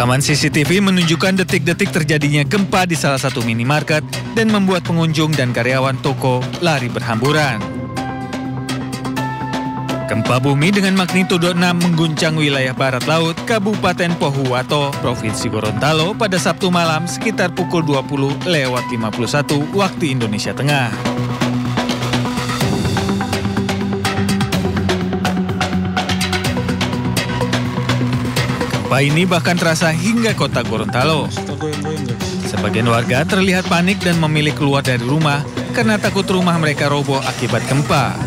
Rekaman CCTV menunjukkan detik-detik terjadinya gempa di salah satu minimarket dan membuat pengunjung dan karyawan toko lari berhamburan. Gempa bumi dengan magnitudo 6 mengguncang wilayah barat laut Kabupaten Pohuwato, Provinsi Gorontalo pada Sabtu malam sekitar pukul 20:51 waktu Indonesia Tengah. Gempa ini bahkan terasa hingga kota Gorontalo. Sebagian warga terlihat panik dan memilih keluar dari rumah karena takut rumah mereka roboh akibat gempa.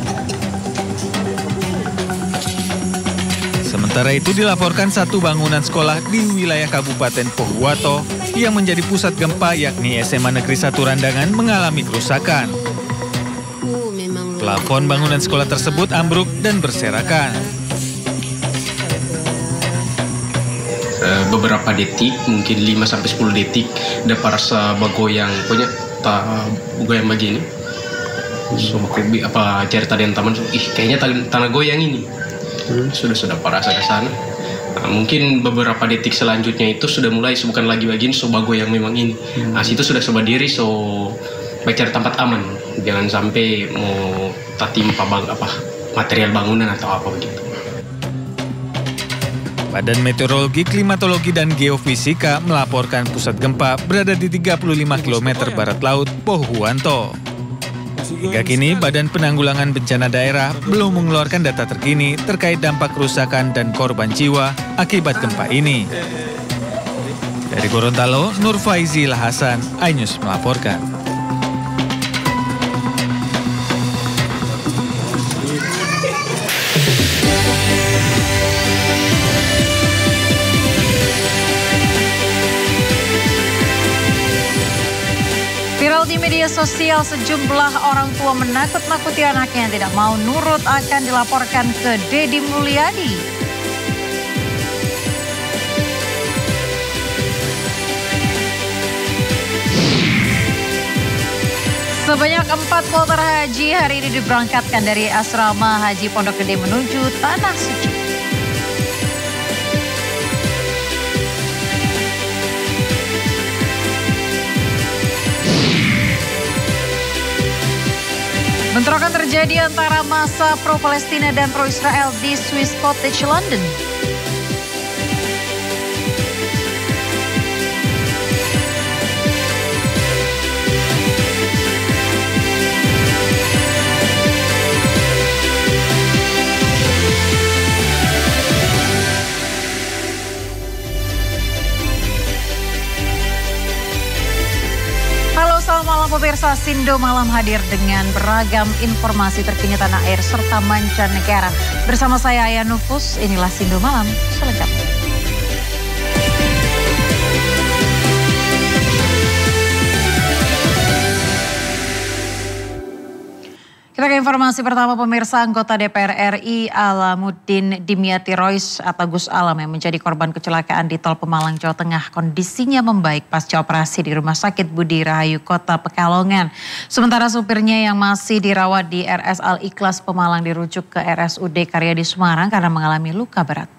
Sementara itu dilaporkan satu bangunan sekolah di wilayah Kabupaten Pohuwato yang menjadi pusat gempa yakni SMA Negeri 1 Randangan mengalami kerusakan. Plafon bangunan sekolah tersebut ambruk dan berserakan. Beberapa detik, mungkin 5-10 detik, ada rasa bergoyang, punya goyang begini. So apa cari talian taman, kayaknya tanah goyang ini. Sudah parasa ke sana. Mungkin beberapa detik selanjutnya itu sudah mulai bukan lagi begini, so bergoyang memang ini. Situ sudah berdiri, so cari tempat aman, jangan sampai mau tertimpa material bangunan atau apa begitu. Badan Meteorologi, Klimatologi, dan Geofisika melaporkan pusat gempa berada di 35 km barat laut Pohuwato. Hingga kini, Badan Penanggulangan Bencana Daerah belum mengeluarkan data terkini terkait dampak kerusakan dan korban jiwa akibat gempa ini. Dari Gorontalo, Nur Faizi Hasan, iNews melaporkan. Viral di media sosial, sejumlah orang tua menakut-nakuti anaknya yang tidak mau nurut akan dilaporkan ke Deddy Mulyadi. Sebanyak 4 kloter haji hari ini diberangkatkan dari asrama Haji Pondok Gede menuju Tanah Suci. Bentrokan terjadi antara massa pro-Palestina dan pro-Israel di Swiss Cottage, London. Selamat malam pemirsa, Sindo Malam hadir dengan beragam informasi terkini tanah air serta mancanegara. Bersama saya Ayah Nufus, inilah Sindo Malam selengkapnya. Kita ke informasi pertama pemirsa, anggota DPR RI Alamuddin Dimyati Rois atau Gus Alam yang menjadi korban kecelakaan di Tol Pemalang, Jawa Tengah kondisinya membaik pasca operasi di Rumah Sakit Budi Rahayu Kota Pekalongan. Sementara supirnya yang masih dirawat di RS Al Ikhlas Pemalang dirujuk ke RSUD Karyadi Semarang karena mengalami luka berat.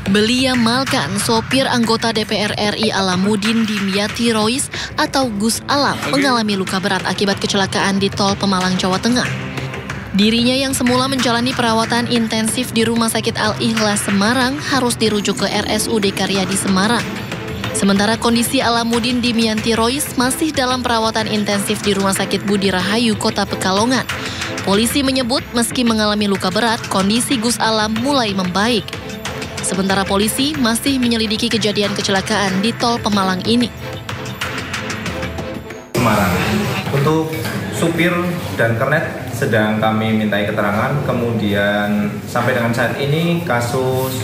Belia Malkan, sopir anggota DPR RI Alamuddin Dimyati Rois atau Gus Alam mengalami luka berat akibat kecelakaan di Tol Pemalang, Jawa Tengah. Dirinya yang semula menjalani perawatan intensif di Rumah Sakit Al Ikhlas Semarang harus dirujuk ke RSUD Karyadi Semarang. Sementara kondisi Alamuddin Dimyati Rois masih dalam perawatan intensif di Rumah Sakit Budi Rahayu Kota Pekalongan. Polisi menyebut meski mengalami luka berat, kondisi Gus Alam mulai membaik. Sementara polisi masih menyelidiki kejadian kecelakaan di Tol Pemalang ini. Semarang. Untuk supir dan kernet sedang kami mintai keterangan. Kemudian sampai dengan saat ini kasus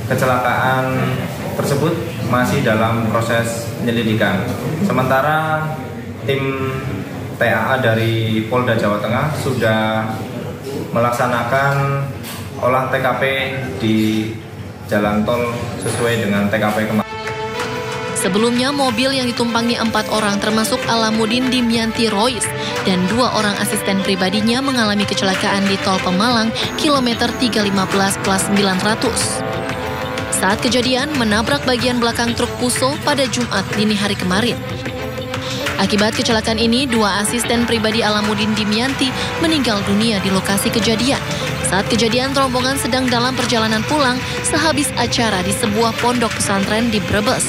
kecelakaan tersebut masih dalam proses penyelidikan. Sementara tim TAA dari Polda Jawa Tengah sudah melaksanakan olah TKP di jalan tol sesuai dengan TKP kemarin. Sebelumnya, mobil yang ditumpangi 4 orang termasuk Alamuddin Dimyati Rois dan 2 orang asisten pribadinya mengalami kecelakaan di Tol Pemalang, kilometer 315 plus 900. Saat kejadian, menabrak bagian belakang truk Puso pada Jumat dini hari kemarin. Akibat kecelakaan ini, 2 asisten pribadi Alamuddin Dimyati meninggal dunia di lokasi kejadian. Saat kejadian, rombongan sedang dalam perjalanan pulang sehabis acara di sebuah pondok pesantren di Brebes.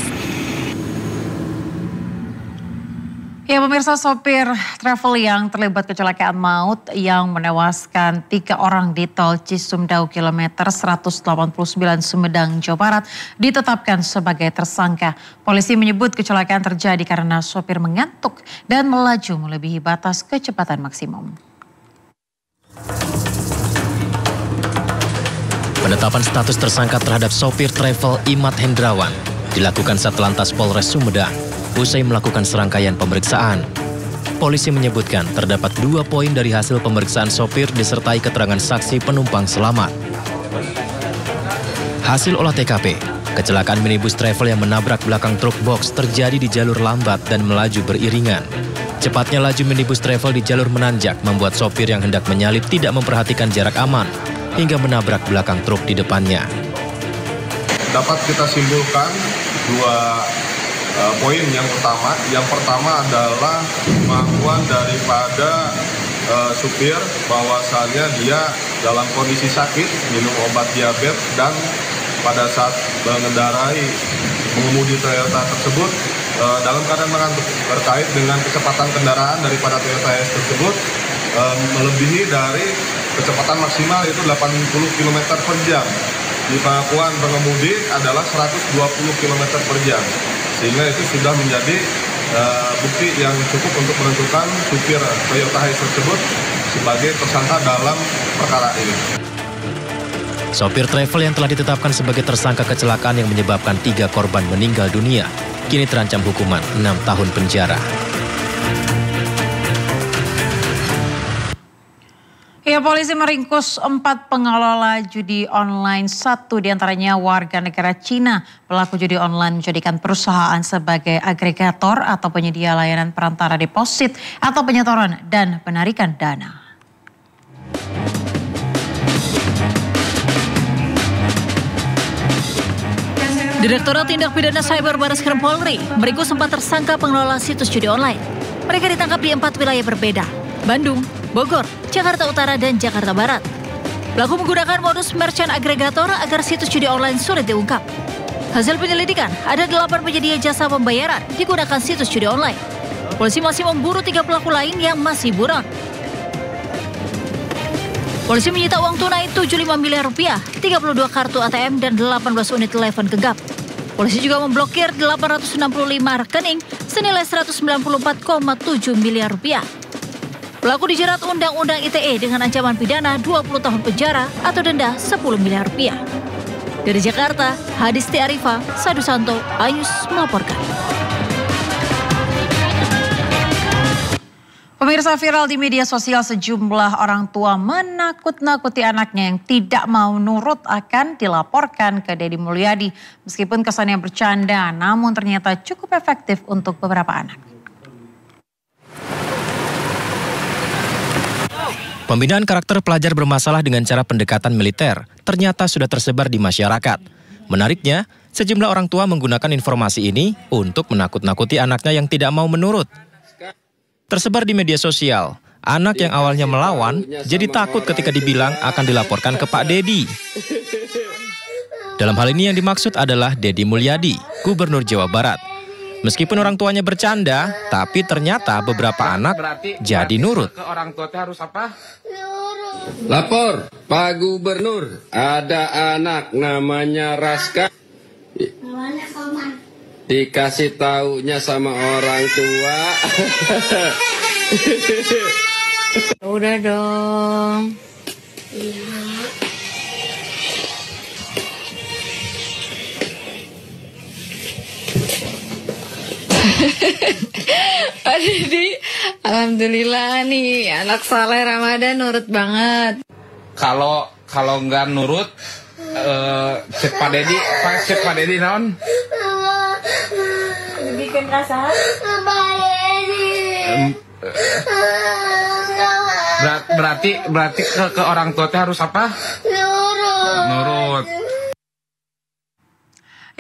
Ya, pemirsa, sopir travel yang terlibat kecelakaan maut yang menewaskan 3 orang di tol Cisumdawu kilometer 189 Sumedang, Jawa Barat ditetapkan sebagai tersangka. Polisi menyebut kecelakaan terjadi karena sopir mengantuk dan melaju melebihi batas kecepatan maksimum. Penetapan status tersangka terhadap sopir travel Imad Hendrawan dilakukan Satlantas Polres Sumedang usai melakukan serangkaian pemeriksaan. Polisi menyebutkan terdapat 2 poin dari hasil pemeriksaan sopir disertai keterangan saksi penumpang selamat. Hasil olah TKP, kecelakaan minibus travel yang menabrak belakang truk box terjadi di jalur lambat dan melaju beriringan. Cepatnya laju minibus travel di jalur menanjak membuat sopir yang hendak menyalip tidak memperhatikan jarak aman hingga menabrak belakang truk di depannya. Dapat kita simpulkan 2 poin yang utama. Yang pertama adalah kemampuan daripada supir bahwasannya dia dalam kondisi sakit, minum obat diabetes, dan pada saat mengemudi Toyota tersebut dalam keadaan mengantuk. Terkait dengan kecepatan kendaraan daripada Toyota S tersebut melebihi dari kecepatan maksimal yaitu 80 km per jam. Di pengakuan pengemudi adalah 120 km per jam. Sehingga itu sudah menjadi bukti yang cukup untuk menentukan supir Toyota Hiace tersebut sebagai tersangka dalam perkara ini. Sopir travel yang telah ditetapkan sebagai tersangka kecelakaan yang menyebabkan 3 korban meninggal dunia kini terancam hukuman 6 tahun penjara. Ya, polisi meringkus 4 pengelola judi online, 1 diantaranya warga negara Cina. Pelaku judi online menjadikan perusahaan sebagai agregator atau penyedia layanan perantara deposit atau penyetoran dan penarikan dana. Direktorat Tindak Pidana Cyber Barreskrim Polri meringkus 4 tersangka pengelola situs judi online. Mereka ditangkap di 4 wilayah berbeda: Bandung, Bogor, Jakarta Utara, dan Jakarta Barat. Pelaku menggunakan modus merchant agregator agar situs judi online sulit diungkap. Hasil penyelidikan, ada 8 penyedia jasa pembayaran digunakan situs judi online. Polisi masih memburu 3 pelaku lain yang masih buron. Polisi menyita uang tunai 75 miliar rupiah, 32 kartu ATM, dan 18 unit telepon genggam. Polisi juga memblokir 865 rekening senilai 194,7 miliar rupiah. Pelaku dijerat Undang-Undang ITE dengan ancaman pidana 20 tahun penjara atau denda 10 miliar rupiah. Dari Jakarta, Hadisti Arifa, Sadu Santo, Ayus melaporkan. Pemirsa, viral di media sosial, sejumlah orang tua menakut-nakuti anaknya yang tidak mau nurut akan dilaporkan ke Deddy Mulyadi. Meskipun kesannya bercanda, namun ternyata cukup efektif untuk beberapa anak. Pembinaan karakter pelajar bermasalah dengan cara pendekatan militer ternyata sudah tersebar di masyarakat. Menariknya, sejumlah orang tua menggunakan informasi ini untuk menakut-nakuti anaknya yang tidak mau menurut. Tersebar di media sosial, anak yang awalnya melawan jadi takut ketika dibilang akan dilaporkan ke Pak Deddy. Dalam hal ini yang dimaksud adalah Deddy Mulyadi, Gubernur Jawa Barat. Meskipun orang tuanya bercanda, tapi ternyata beberapa anak jadi nurut. Orang tua harus apa? Lapor, Pak Gubernur, ada anak namanya Raska. Dikasih taunya sama orang tua. Udah dong. Pak Deddy, alhamdulillah nih anak saleh Ramadan nurut banget. Kalau nggak nurut, cek Pak Deddy naon? bikin perasaan? Berarti ke orang tua teh harus apa? Nurut.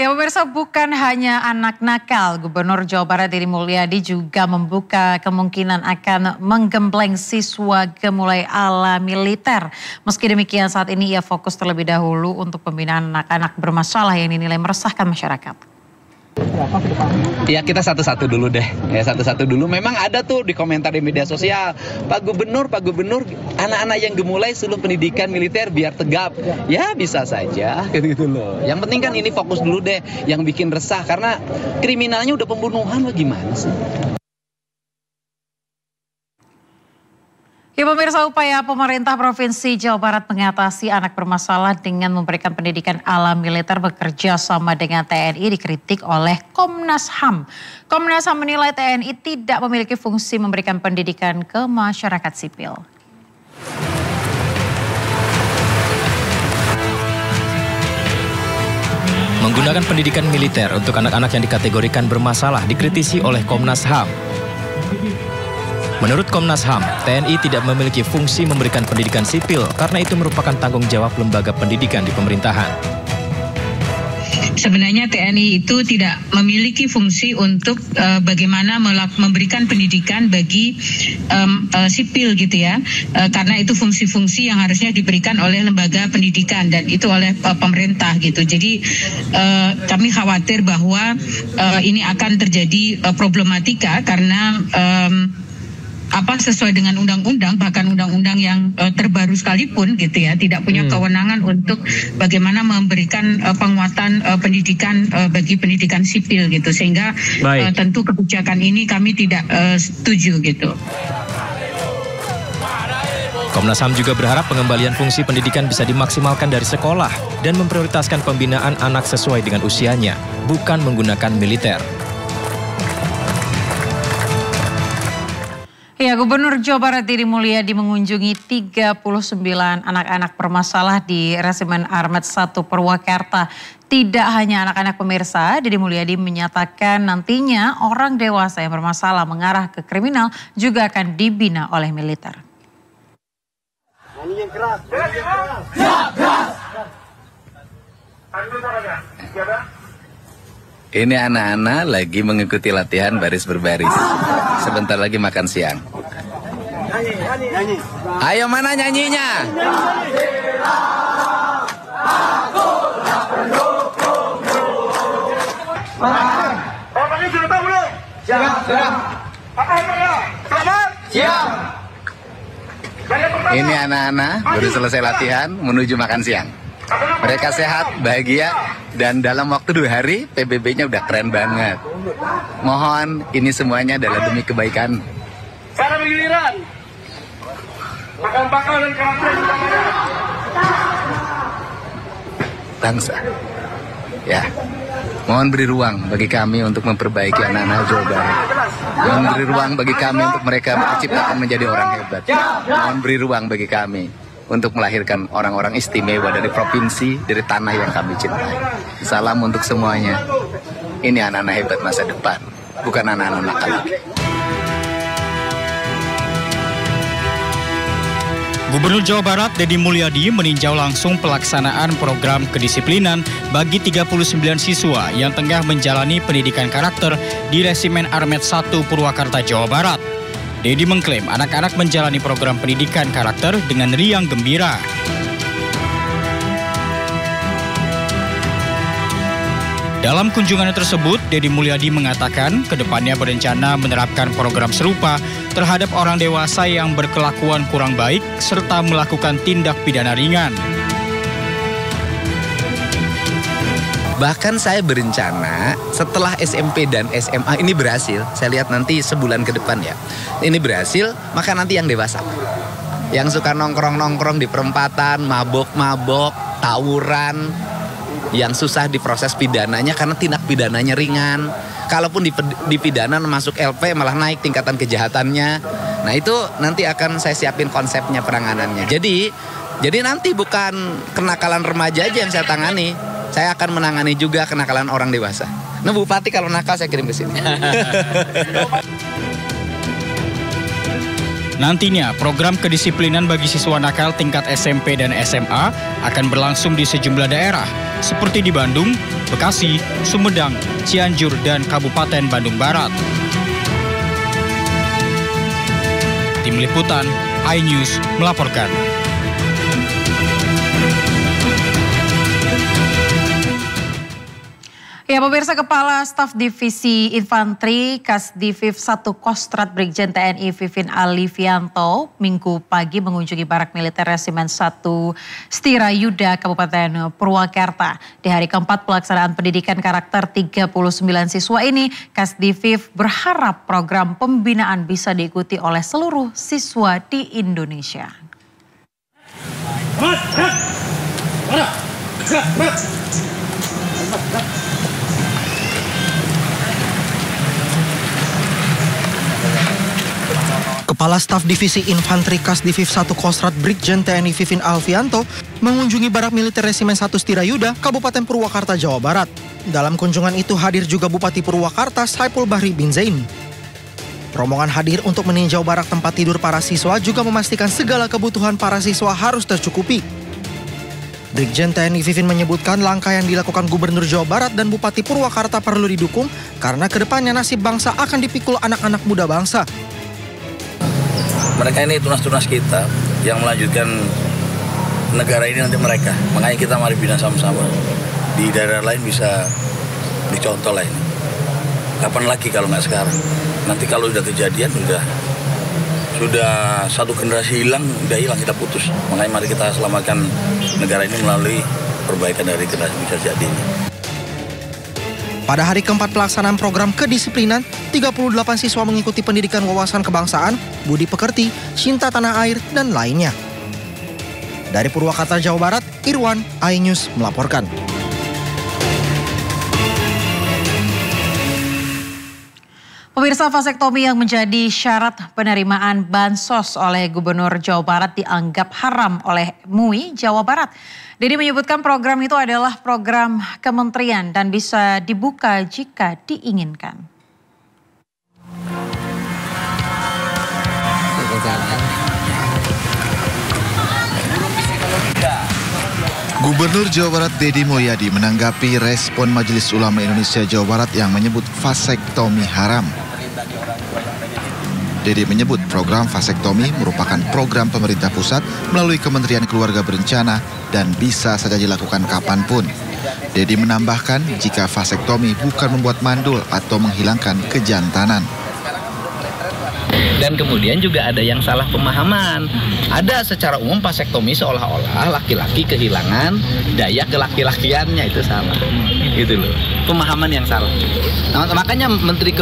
Ya pemirsa, bukan hanya anak nakal, Gubernur Jawa Barat Deddy Mulyadi juga membuka kemungkinan akan menggembleng siswa gemulai ala militer. Meski demikian saat ini ia fokus terlebih dahulu untuk pembinaan anak-anak bermasalah yang dinilai meresahkan masyarakat. Ya kita satu-satu dulu deh, ya satu-satu dulu. Memang ada tuh di komentar di media sosial, Pak Gubernur, anak-anak yang gemulai suruh pendidikan militer biar tegap. Ya bisa saja, gitu loh. Yang penting kan ini fokus dulu deh, yang bikin resah karena kriminalnya udah pembunuhan, gimana sih? Ya pemirsa, upaya pemerintah Provinsi Jawa Barat mengatasi anak bermasalah dengan memberikan pendidikan ala militer bekerja sama dengan TNI dikritik oleh Komnas HAM. Komnas HAM menilai TNI tidak memiliki fungsi memberikan pendidikan ke masyarakat sipil. Menggunakan pendidikan militer untuk anak-anak yang dikategorikan bermasalah dikritisi oleh Komnas HAM. Menurut Komnas HAM, TNI tidak memiliki fungsi memberikan pendidikan sipil karena itu merupakan tanggung jawab lembaga pendidikan di pemerintahan. Sebenarnya TNI itu tidak memiliki fungsi untuk bagaimana memberikan pendidikan bagi sipil gitu ya, karena itu fungsi-fungsi yang harusnya diberikan oleh lembaga pendidikan dan itu oleh pemerintah gitu. Jadi kami khawatir bahwa ini akan terjadi problematika karena sesuai dengan undang-undang, bahkan undang-undang yang terbaru sekalipun gitu ya, tidak punya kewenangan untuk bagaimana memberikan penguatan pendidikan bagi pendidikan sipil gitu, sehingga tentu kebijakan ini kami tidak setuju gitu. Komnas HAM juga berharap pengembalian fungsi pendidikan bisa dimaksimalkan dari sekolah dan memprioritaskan pembinaan anak sesuai dengan usianya, bukan menggunakan militer. Ya, Gubernur Jawa Barat Deddy Mulyadi mengunjungi 39 anak-anak bermasalah di Resimen Armet 1 Purwakarta. Tidak hanya anak-anak pemirsa, Deddy Mulyadi menyatakan nantinya orang dewasa yang bermasalah mengarah ke kriminal juga akan dibina oleh militer. Ini anak-anak lagi mengikuti latihan baris berbaris. Sebentar lagi makan siang. Ayo mana nyanyinya? Orangnya sudah tahu belum? Siap. Apa ya? Selamat. Siap. Ini anak-anak baru selesai latihan menuju makan siang. Mereka sehat, bahagia, dan dalam waktu 2 hari PBB-nya udah keren banget. Mohon ini semuanya adalah demi kebaikan Cara bergiliran. Bakal dan karakter utamanya. bangsa. Ya, mohon beri ruang bagi kami untuk memperbaiki anak-anak Jawa Barat. Mohon beri ruang bagi kami untuk mereka menciptakan menjadi orang hebat. Mohon beri ruang bagi kami untuk melahirkan orang-orang istimewa dari provinsi, dari tanah yang kami cintai. Salam untuk semuanya. Ini anak-anak hebat masa depan, bukan anak-anak nakal lagi. Gubernur Jawa Barat Deddy Mulyadi meninjau langsung pelaksanaan program kedisiplinan bagi 39 siswa yang tengah menjalani pendidikan karakter di Resimen Armet 1 Purwakarta, Jawa Barat. Deddy mengklaim anak-anak menjalani program pendidikan karakter dengan riang gembira. Dalam kunjungannya tersebut, Deddy Mulyadi mengatakan kedepannya berencana menerapkan program serupa terhadap orang dewasa yang berkelakuan kurang baik serta melakukan tindak pidana ringan. Bahkan saya berencana setelah SMP dan SMA ini berhasil, saya lihat nanti sebulan ke depan ya, ini berhasil, maka nanti yang dewasa. Yang suka nongkrong-nongkrong di perempatan, mabok-mabok, tawuran, yang susah diproses pidananya karena tindak pidananya ringan. Kalaupun dipidana masuk LP malah naik tingkatan kejahatannya. Nah itu nanti akan saya siapin konsepnya penanganannya. Jadi nanti bukan kenakalan remaja aja yang saya tangani. Saya akan menangani juga kenakalan orang dewasa. Nah bupati kalau nakal saya kirim ke sini. Nantinya, program kedisiplinan bagi siswa nakal tingkat SMP dan SMA akan berlangsung di sejumlah daerah, seperti di Bandung, Bekasi, Sumedang, Cianjur, dan Kabupaten Bandung Barat. Tim Liputan, iNews melaporkan. Ya, pemirsa, Kepala Staf Divisi Infanteri Kasdivif 1 Kostrat Brigjen TNI Vivin Alifianto Minggu pagi mengunjungi barak militer Resimen 1 Stirayuda Kabupaten Purwakarta. Di hari keempat pelaksanaan pendidikan karakter 39 siswa ini, Kasdivif berharap program pembinaan bisa diikuti oleh seluruh siswa di Indonesia. Kepala Staf Divisi Infanteri Kasdivif 1 Kostrat Brigjen TNI Vivin Alfianto mengunjungi barak militer Resimen 1 Stirayuda, Kabupaten Purwakarta, Jawa Barat. Dalam kunjungan itu hadir juga Bupati Purwakarta Saiful Bahri bin Zain. Rombongan hadir untuk meninjau barak tempat tidur para siswa juga memastikan segala kebutuhan para siswa harus tercukupi. Brigjen TNI Vivin menyebutkan langkah yang dilakukan Gubernur Jawa Barat dan Bupati Purwakarta perlu didukung karena kedepannya nasib bangsa akan dipikul anak-anak muda bangsa. Mereka ini tunas-tunas kita yang melanjutkan negara ini nanti mereka. Makanya kita mari bina sama-sama. Di daerah lain bisa dicontoh lah ini. Kapan lagi kalau nggak sekarang? Nanti kalau udah kejadian sudah satu generasi hilang, udah hilang, kita putus. Makanya mari kita selamatkan negara ini melalui perbaikan dari generasi bisa jadi ini. Pada hari keempat pelaksanaan program kedisiplinan, 38 siswa mengikuti pendidikan wawasan kebangsaan, budi pekerti, cinta tanah air, dan lainnya. Dari Purwakarta, Jawa Barat, Irwan, iNews melaporkan. Pemirsa, vasektomi yang menjadi syarat penerimaan bansos oleh Gubernur Jawa Barat dianggap haram oleh MUI Jawa Barat. Dedi menyebutkan program itu adalah program kementerian dan bisa dibuka jika diinginkan. Gubernur Jawa Barat Dedi Mulyadi menanggapi respon Majelis Ulama Indonesia Jawa Barat yang menyebut vasektomi haram. Dedi menyebut program vasektomi merupakan program pemerintah pusat melalui Kementerian Keluarga Berencana dan bisa saja dilakukan kapanpun. Dedi menambahkan jika vasektomi bukan membuat mandul atau menghilangkan kejantanan. Dan kemudian juga ada yang salah pemahaman. Ada secara umum vasektomi seolah-olah laki-laki kehilangan daya kelaki-lakiannya, itu salah. Itu loh, pemahaman yang salah. Nah, makanya Menteri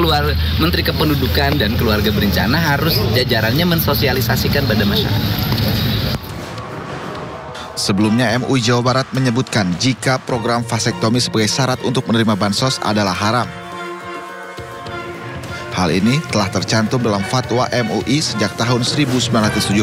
Kependudukan dan Keluarga Berencana harus jajarannya mensosialisasikan pada masyarakat. Sebelumnya MUI Jawa Barat menyebutkan jika program vasektomi sebagai syarat untuk menerima bansos adalah haram. Hal ini telah tercantum dalam fatwa MUI sejak tahun 1979.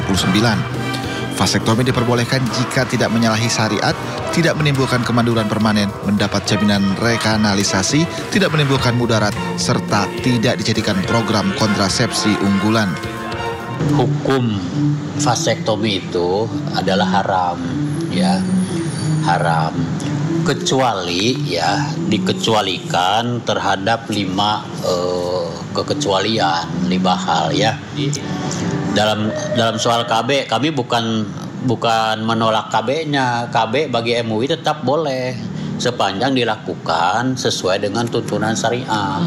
Vasektomi diperbolehkan jika tidak menyalahi syariat, tidak menimbulkan kemanduran permanen, mendapat jaminan rekanalisasi, tidak menimbulkan mudarat, serta tidak dijadikan program kontrasepsi unggulan. Hukum vasektomi itu adalah haram, ya, haram. Kecuali ya dikecualikan terhadap 5 kekecualian, 5 hal ya. Dalam soal KB, kami bukan menolak KB-nya. KB bagi MUI tetap boleh sepanjang dilakukan sesuai dengan tuntunan syariah.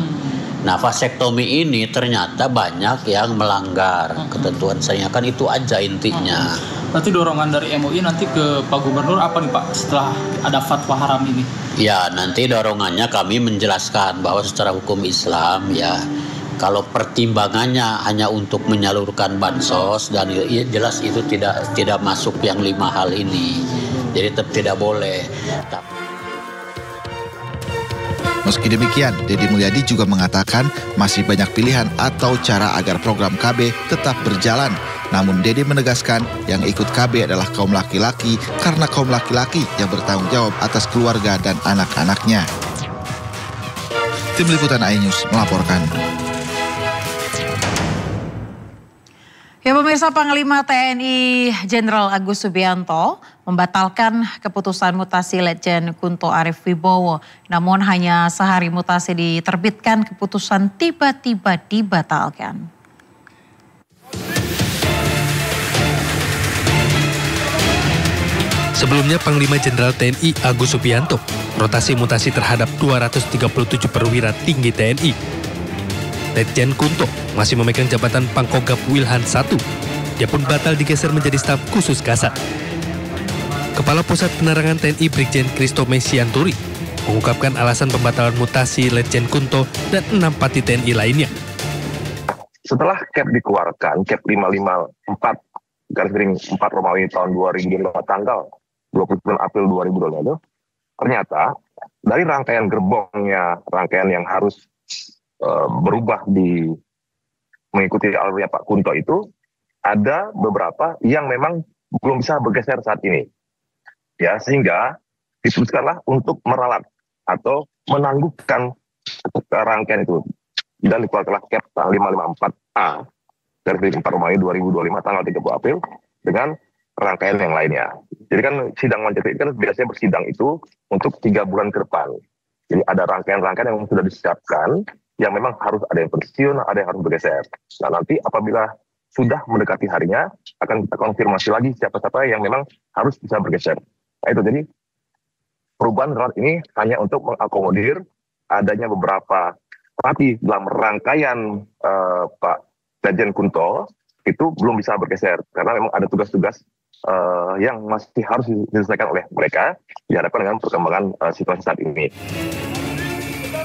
Nah, vasektomi ini ternyata banyak yang melanggar ketentuan syariah, kan itu aja intinya. Nanti dorongan dari MUI nanti ke Pak Gubernur apa nih Pak setelah ada fatwa haram ini? Ya, nanti dorongannya kami menjelaskan bahwa secara hukum Islam ya, kalau pertimbangannya hanya untuk menyalurkan bansos dan ya, jelas itu tidak masuk yang 5 hal ini. Jadi tetap tidak boleh. Meski demikian, Dedi Mulyadi juga mengatakan masih banyak pilihan atau cara agar program KB tetap berjalan. Namun Dedi menegaskan yang ikut KB adalah kaum laki-laki karena kaum laki-laki yang bertanggung jawab atas keluarga dan anak-anaknya. Tim Liputan iNews melaporkan. Ya pemirsa, Panglima TNI Jenderal Agus Subianto membatalkan keputusan mutasi Letjen Kunto Arief Wibowo. Namun hanya sehari mutasi diterbitkan, keputusan tiba-tiba dibatalkan. Sebelumnya Panglima Jenderal TNI Agus Subianto rotasi mutasi terhadap 237 perwira tinggi TNI. Letjen Kunto masih memegang jabatan Pangkogap Wilhan I. Dia pun batal digeser menjadi staf khusus Kasat. Kepala Pusat Penerangan TNI Brigjen Kristo Mesianturi mengungkapkan alasan pembatalan mutasi Letjen Kunto dan 6 pati TNI lainnya. Setelah Kep dikeluarkan, Kep 554 _4 Romawi tahun 2005 tanggal 29 April 2022, ternyata dari rangkaian gerbongnya, rangkaian yang harus berubah mengikuti alurnya Pak Kunto itu, ada beberapa yang memang belum bisa bergeser saat ini. Ya, sehingga diputuskanlah untuk meralat atau menangguhkan rangkaian itu. Dan dikeluarkanlah Kep 554A dari 4 Romawi 2025 tanggal 30 April dengan rangkaian yang lainnya. Jadi kan sidang Wanjati itu kan biasanya bersidang itu untuk 3 bulan ke depan. Jadi ada rangkaian-rangkaian yang sudah disiapkan, yang memang harus ada yang pensiun, ada yang harus bergeser. Nah nanti apabila sudah mendekati harinya, akan kita konfirmasi lagi siapa-siapa yang memang harus bisa bergeser. Nah itu, jadi perubahan ralat ini hanya untuk mengakomodir adanya beberapa pati dalam rangkaian Pak Letjen Kunto itu belum bisa bergeser, karena memang ada tugas-tugas yang masih harus diselesaikan oleh mereka, diharapkan dengan perkembangan situasi saat ini.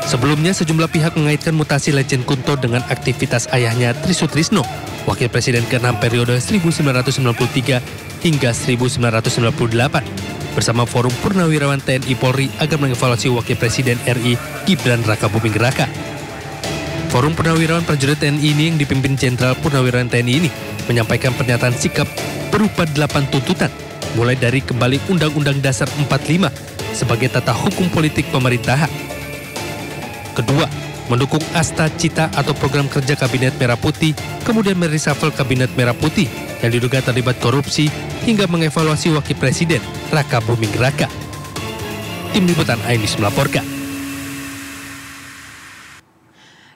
Sebelumnya sejumlah pihak mengaitkan mutasi Letjen Kunto dengan aktivitas ayahnya Trisutrisno, Wakil Presiden ke-6 periode 1993 hingga 1998, bersama Forum Purnawirawan TNI Polri agar mengevaluasi Wakil Presiden RI Gibran Rakabuming Raka. Forum Purnawirawan Prajurit TNI ini yang dipimpin Jenderal Purnawirawan TNI ini menyampaikan pernyataan sikap berupa 8 tuntutan, mulai dari kembali Undang-Undang Dasar 45 sebagai tata hukum politik pemerintahan. Kedua, mendukung Asta Cita atau program kerja Kabinet Merah Putih, kemudian mereshuffle Kabinet Merah Putih yang diduga terlibat korupsi, hingga mengevaluasi Wakil Presiden Rakabuming Raka. Tim Liputan iNews melaporkan.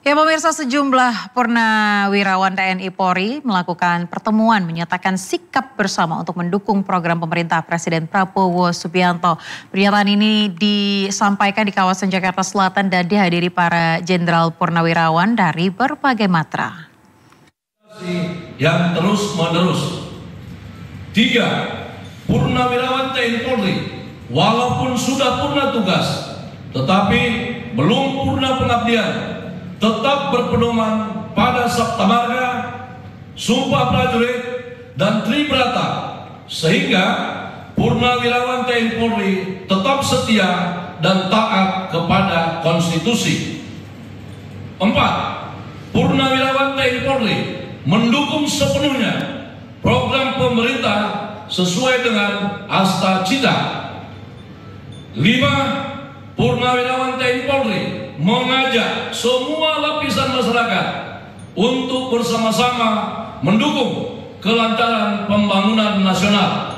Ya pemirsa, sejumlah purnawirawan TNI Polri melakukan pertemuan menyatakan sikap bersama untuk mendukung program pemerintah Presiden Prabowo Subianto. Pernyataan ini disampaikan di kawasan Jakarta Selatan dan dihadiri para jenderal purnawirawan dari berbagai matra. Yang terus menerus. 3. Purnawirawan TNI Polri walaupun sudah purna tugas tetapi belum purna pengabdian, tetap berpedoman pada Sabta Marga, Sumpah Prajurit, dan Tribrata, sehingga purnawirawan TNI Polri tetap setia dan taat kepada konstitusi. 4. Purnawirawan TNI Polri mendukung sepenuhnya program pemerintah sesuai dengan Asta Cita. 5. Purnawirawan TNI Polri mengajak semua lapisan masyarakat untuk bersama-sama mendukung kelancaran pembangunan nasional.